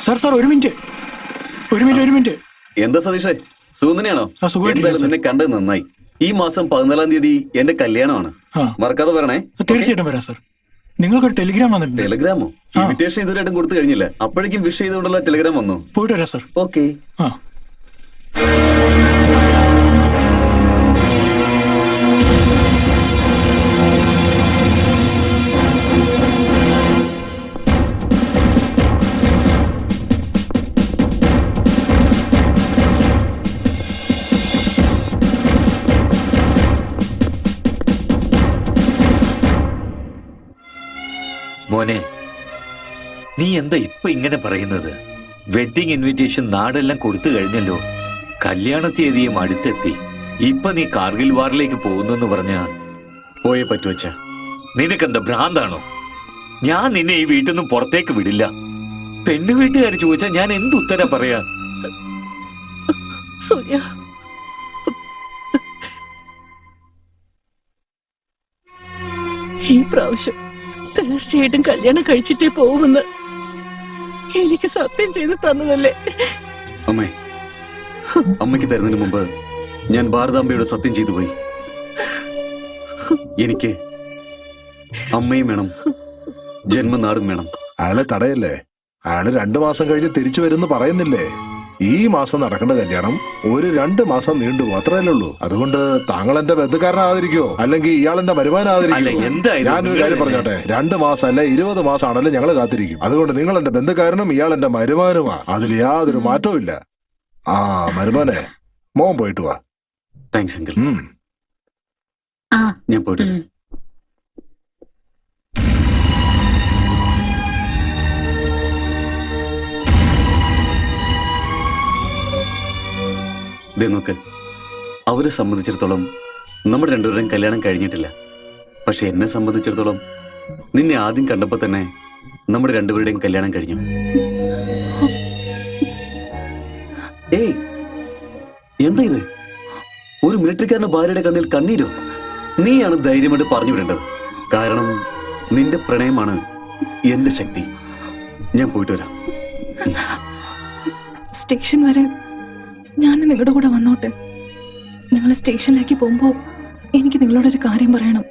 Sir ഒരു minute. എന്താ സതീഷേ, സുഖനെയാണോ? എന്തായാലും നിന്നെ കണ്ടത് നന്നായി. ഈ മാസം 14-ാം തീയതി എന്റെ കല്യാണമാണ്, മറക്കാതെ വരണേ. തീർച്ചയായിട്ടും വരാം സാർ. നിങ്ങൾക്കൊരു ടെലിഗ്രാം വന്നിട്ടുണ്ട്. ടെലിഗ്രാമോ? ഇൻവിറ്റേഷൻ ഇതുവരെയായിട്ടും കൊടുത്തു കഴിഞ്ഞില്ല. അപ്പോഴേക്കും വിഷ് ചെയ്തുകൊണ്ടുള്ള ടെലിഗ്രാം വന്നു. പോയിട്ട് വരാം സാർ. ഓക്കെ. മോനെ, നീ എന്താ ഇപ്പൊ ഇങ്ങനെ പറയുന്നത്? വെഡിങ് ഇൻവിറ്റേഷൻ നാടെല്ലാം കൊടുത്തു കഴിഞ്ഞല്ലോ. കല്യാണ തീയതിയും അടുത്തെത്തി. ഇപ്പൊ നീ കാർഗിൽ വാറിലേക്ക് പോകുന്നു പറഞ്ഞ പോയേ പറ്റുവച്ച. നിനക്കെന്താ ഭ്രാന്താണോ? ഞാൻ നിന്നെ ഈ വീട്ടിൽ നിന്നും പുറത്തേക്ക് വിടില്ല. പെണ്ണു വീട്ടുകാർ ചോദിച്ചാ ഞാൻ എന്തുത്തരം പറയാ? സൂര്യ, ഈ പ്രാവശ്യം തീർച്ചയായിട്ടും കല്യാണം കഴിച്ചിട്ടേ പോകുമെന്ന് എനിക്ക് സത്യം ചെയ്ത് തന്നതല്ലേ? അമ്മേ, അമ്മയ്ക്ക് തരുന്നതിന് മുമ്പ് ഞാൻ ഭാരതാംബയോട് സത്യം ചെയ്തു പോയി. എനിക്ക് അമ്മയും വേണം, ജന്മനാടും വേണം. അയാളെ തടയല്ലേ? അയാള് 2 മാസം കഴിഞ്ഞ് തിരിച്ചു വരുമെന്ന് പറയുന്നില്ലേ? ഈ മാസം നടക്കേണ്ട കല്യാണം ഒരു 2 മാസം നീണ്ടുപോകും, അത്രയല്ലേ ഉള്ളൂ. അതുകൊണ്ട് താങ്കൾ എന്റെ ബന്ധുക്കാരനാകാതിരിക്കോ, അല്ലെങ്കിൽ ഇയാളെന്റെ വരുമാനാകാതിരിക്കോ? ഞാനൊരു കാര്യം പറഞ്ഞോട്ടെ, 2 മാസം അല്ല 20 മാസം ആണല്ലോ ഞങ്ങൾ കാത്തിരിക്കും. അതുകൊണ്ട് നിങ്ങൾ എന്റെ ബന്ധുക്കാരനും ഇയാൾ എന്റെ മരുമാനുമാ, അതിൽ യാതൊരു മാറ്റവും ഇല്ല. ആ മരുമാനെ, മോൻ പോയിട്ട് വാ. Thanks uncle. ഞാൻ പോയിട്ട്. നോക്ക്, അവരെ സംബന്ധിച്ചിടത്തോളം നമ്മുടെ രണ്ടുപേരും കല്യാണം കഴിഞ്ഞിട്ടില്ല. പക്ഷെ എന്നെ സംബന്ധിച്ചിടത്തോളം നിന്നെ ആദ്യം കണ്ടപ്പോ തന്നെ നമ്മുടെ രണ്ടുപേരുടെയും കല്യാണം കഴിഞ്ഞു. ഏയ്, എന്താ ഇത്? ഒരു മിലിറ്ററിക്കാരന്റെ ഭാര്യയുടെ കണ്ണിൽ കണ്ണീരോ? നീയാണ് ധൈര്യമായിട്ട് പറഞ്ഞു വിടേണ്ടത്. കാരണം നിന്റെ പ്രണയമാണ് എന്റെ ശക്തി. ഞാൻ പോയിട്ട് വരാം. സ്റ്റേഷൻ വരെ ഞാൻ നിങ്ങളുടെ കൂടെ വന്നോട്ടെ. നിങ്ങൾ സ്റ്റേഷനിലേക്ക് പോകുമ്പോ എനിക്ക് നിങ്ങളോടൊരു കാര്യം പറയണം.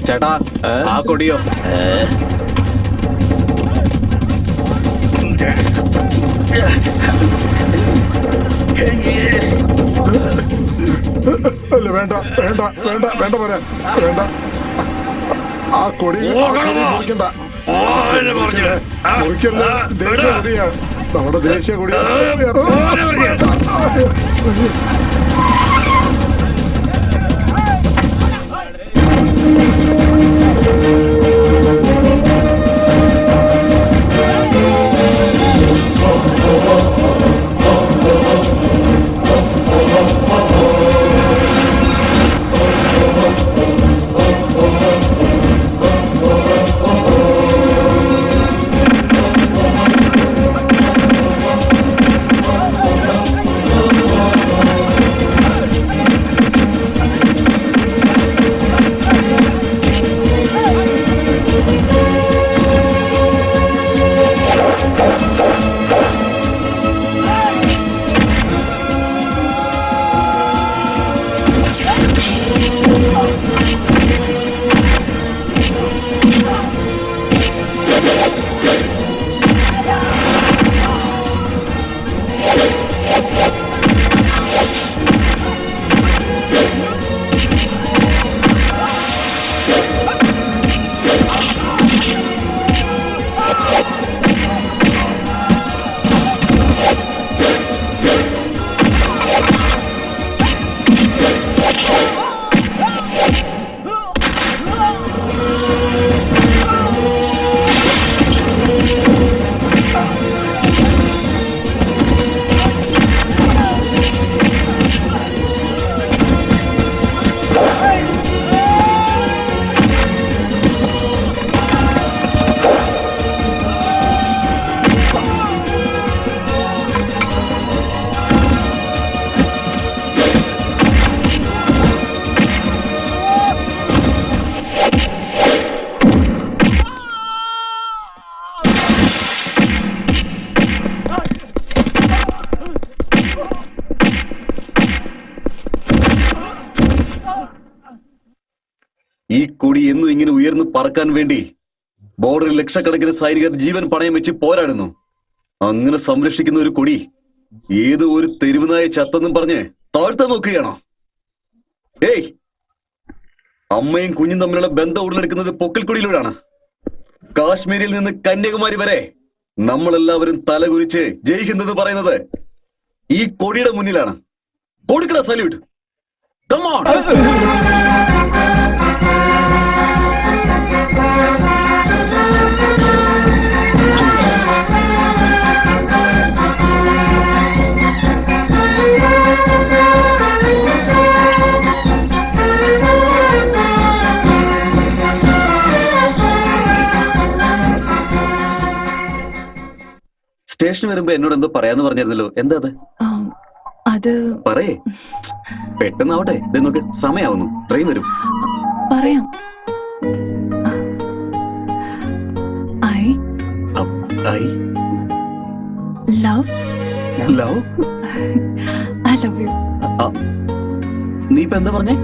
ചേട്ടാ, ആ കൊടിയോ? അല്ല, വേണ്ട വേണ്ട വേണ്ട വേണ്ട പറയാ, വേണ്ട. ആ കൊടി മുറിക്കണ്ട. മുറിക്കല്ല, ദേശീയ കൊടിയാ, നമ്മുടെ ദേശീയ കൊടിയാ. കൊടി എന്നും ഇങ്ങനെ ഉയർന്നു പറക്കാൻ വേണ്ടി ബോർഡറിൽ ലക്ഷക്കണക്കിന് സൈനികർ ജീവൻ പണയം വെച്ച് പോരാടുന്നു. അങ്ങനെ സംരക്ഷിക്കുന്ന ഒരു കൊടി ഏതോ ഒരു തെരുവുനായ ചത്തെന്നും പറഞ്ഞ് താഴ്ത്താൻ നോക്കുകയാണോ? ഏയ്, അമ്മയും കുഞ്ഞും തമ്മിലുള്ള ബന്ധം ഉടലെടുക്കുന്നത് പൊക്കൽക്കൊടിയിലൂടെയാണ്. കാശ്മീരിൽ നിന്ന് കന്യാകുമാരി വരെ നമ്മളെല്ലാവരും തലകുരിച്ച് ജയിക്കുന്നത് പറയുന്നത് ഈ കൊടിയുടെ മുന്നിലാണ്. കൊടുക്കണ സല്യൂട്ട്. Come on! സ്റ്റേഷനിൽ വരുമ്പോ എന്നോട് എന്തോ പറയാന്ന് പറഞ്ഞിരുന്നല്ലോ, എന്താ അത്? അത് പറയേ, പെട്ടെന്നാവട്ടെ. ദേ നോക്ക്, സമയാവുന്നു, ട്രെയിൻ വരും. പറയാം. I I love love I love you. നീ ഇപ്പൊ എന്താ പറഞ്ഞേ?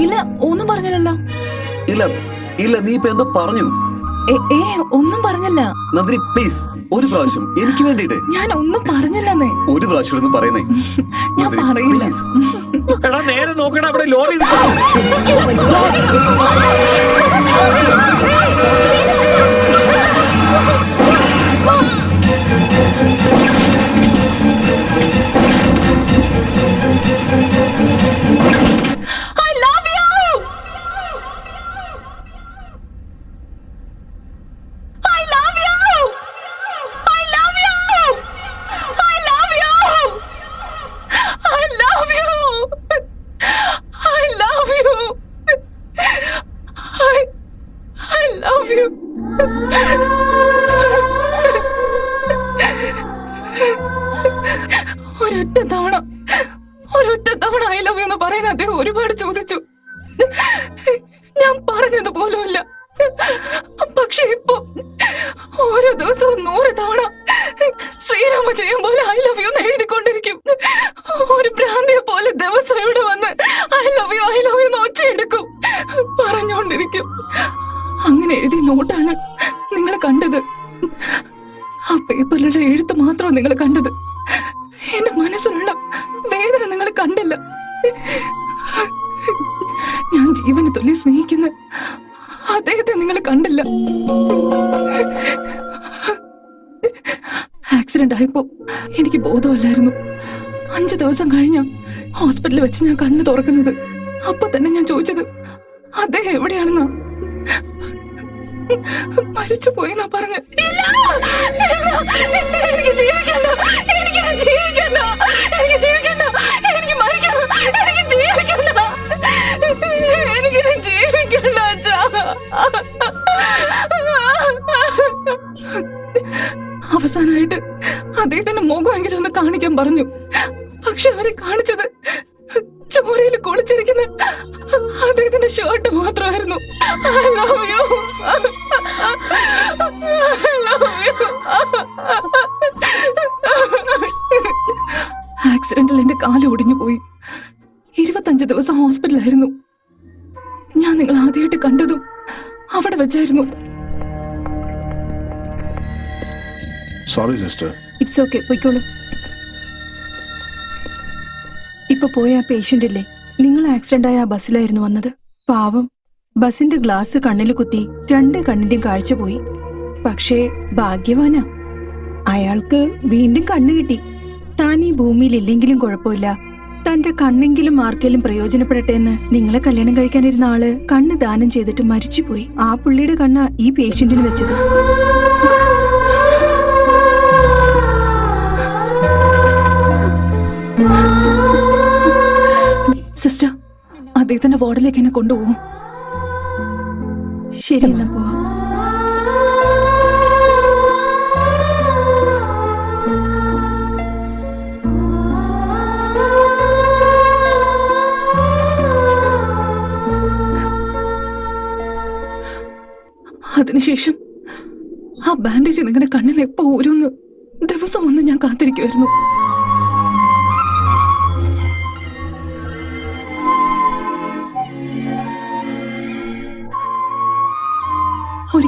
ഇല്ല, ഒന്നും പറഞ്ഞില്ലല്ലോ. ഇല്ല ഇല്ല, നീ ഇപ്പൊ എന്തോ പറഞ്ഞു. ഒന്നും പറഞ്ഞില്ല. നന്ദിനി പ്ലീസ്, ഒരു പ്രാവശ്യം എനിക്ക് വേണ്ടിട്ട്. ഞാൻ ഒന്നും പറഞ്ഞില്ലെന്നേ. ഒരു പ്രാവശ്യം ഒന്നും പറയുന്നേ. ഞാൻ പറയില്ല. എടാ നേരെ നോക്കണ, അവിടെ ലോറി ഒരൊറ്റ തവണ ഐ ലവ് യു എന്ന് പറയാൻ അദ്ദേഹം ഒരുപാട് ചോദിച്ചു. ഞാൻ പറഞ്ഞത് പോലുമില്ല. പക്ഷെ ഇപ്പൊ ഓരോ ദിവസവും 100 തവണ ശ്രീരാമജയം പോലെ ഐ ലവ് യു എന്ന് എഴുതിക്കൊണ്ടിരിക്കും. ഒരു ഭ്രാന്തിയെ പോലെ ദിവസം ഇവിടെ വന്ന് ഐ ലവ് യു എന്ന് ഒച്ചയെടുക്കും, പറഞ്ഞുകൊണ്ടിരിക്കും. അങ്ങനെ എഴുതിയ നോട്ടാണ് നിങ്ങൾ കണ്ടത്. ആ പേപ്പറിലുള്ള എഴുത്ത് മാത്രമാണ് നിങ്ങൾ കണ്ടത്. എന്റെ മനസ്സിലുള്ള വേദന നിങ്ങൾ കണ്ടില്ല. ഞാൻ ജീവന് തുല്യം സ്നേഹിക്കുന്ന അദ്ദേഹത്തെ നിങ്ങൾ കണ്ടില്ല. ആക്സിഡന്റ് ആയപ്പോ എനിക്ക് ബോധമല്ലായിരുന്നു. 5 ദിവസം കഴിഞ്ഞ ഹോസ്പിറ്റലിൽ വെച്ച് ഞാൻ കണ്ണു തുറക്കുന്നത്. അപ്പൊ തന്നെ ഞാൻ ചോദിച്ചത് അദ്ദേഹം എവിടെയാണെന്നാ. മരിച്ചു പോയെന്നാ പറഞ്ഞ. എനിക്ക് ജീവിക്കണ്ട, എനിക്ക് ജീവിക്കണ്ട, എനിക്ക് ജീവിക്കണ്ട, എനിക്ക് മരിക്കണം, എനിക്ക് ജീവിക്കണ്ട, എനിക്കിനി ജീവിക്കണ്ട അച്ഛാ. അവസാനമായിട്ട് അദ്ദേഹത്തിന്റെ മുഖമെങ്കിലും ഒന്ന് കാണിക്കാൻ പറഞ്ഞു. പക്ഷെ അവരെ കാണിച്ചത് ചോരയിൽ കുളിച്ചിരിക്കുന്ന അദ്ദേഹത്തിന്റെ ഷർട്ട് മാത്രമായിരുന്നു. I love you. I love you. ആക്സിഡന്റിൽ എന്റെ കാല് ഒടിഞ്ഞു പോയി. 25 ദിവസം ഹോസ്പിറ്റലായിരുന്നു. ഞാൻ നിങ്ങൾ ആദ്യമായിട്ട് കണ്ടതും അവിടെ വെച്ചായിരുന്നു. Sorry sister. ഇറ്റ്സ് ഓക്കെ, പോയിക്കോളൂ. ഇപ്പൊ പോയ ആ പേഷ്യന്റ് ഇല്ലേ, നിങ്ങൾ ആക്സിഡന്റ് ആയ ആ ബസ്സിലായിരുന്നു വന്നത്. പാവം, ബസിന്റെ ഗ്ലാസ് കണ്ണിൽ കുത്തി 2 കണ്ണിന്റെയും കാഴ്ച പോയി. പക്ഷേ ഭാഗ്യവാനാ, അയാൾക്ക് വീണ്ടും കണ്ണ് കിട്ടി. താൻ ഈ ഭൂമിയിൽ ഇല്ലെങ്കിലും കുഴപ്പമില്ല, തന്റെ കണ്ണെങ്കിലും ആർക്കെങ്കിലും പ്രയോജനപ്പെടട്ടെ എന്ന് നിങ്ങളെ കല്യാണം കഴിക്കാനിരുന്ന ആള് കണ്ണ് ദാനം ചെയ്തിട്ട് മരിച്ചുപോയി. ആ പുള്ളിയുടെ കണ്ണാ ഈ പേഷ്യന്റിന് വെച്ചത്. സിസ്റ്റർ, അദ്ദേഹത്തിന്റെ വാർഡിലേക്ക് എന്നെ കൊണ്ടുപോകും. ശരി, എന്നാ പോവാം. അതിനുശേഷം ആ ബാൻഡേജ് നിങ്ങളുടെ കണ്ണിൽ എപ്പോ ഊരുന്ന് ദിവസം വന്ന് ഞാൻ കാത്തിരിക്കുമായിരുന്നു.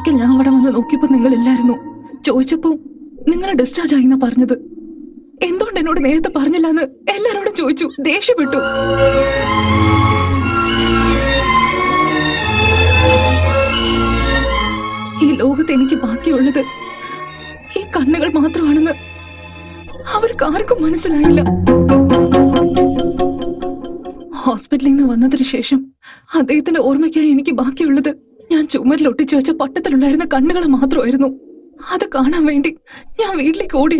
ഒരിക്കൽ ഞാൻ അവിടെ വന്ന് നോക്കിയപ്പോ നിങ്ങളില്ലായിരുന്നു. ചോദിച്ചപ്പോ നിങ്ങൾ ഡിസ്ചാർജ് ആയിന്നാ പറഞ്ഞത്. എന്തുകൊണ്ട് എന്നോട് നേരത്തെ പറഞ്ഞില്ല എന്ന് എല്ലാരോടും ചോദിച്ചു. ദേഷ്യപ്പെട്ടു. ഈ ലോകത്ത് എനിക്ക് ബാക്കിയുള്ളത് ഈ കണ്ണുകൾ മാത്രമാണെന്ന് അവർക്ക് ആർക്കും മനസ്സിലായില്ല. ഹോസ്പിറ്റലിൽ നിന്ന് വന്നതിന് ശേഷം അദ്ദേഹത്തിന്റെ ഓർമ്മയ്ക്കായി എനിക്ക് ബാക്കിയുള്ളത് ഞാൻ ചുമരിൽ ഒട്ടിച്ചു വെച്ച പട്ടത്തിലുണ്ടായിരുന്ന കണ്ണുകൾ മാത്രമായിരുന്നു. അത് കാണാൻ വേണ്ടി ഞാൻ വീട്ടിലേക്ക് ഓടി.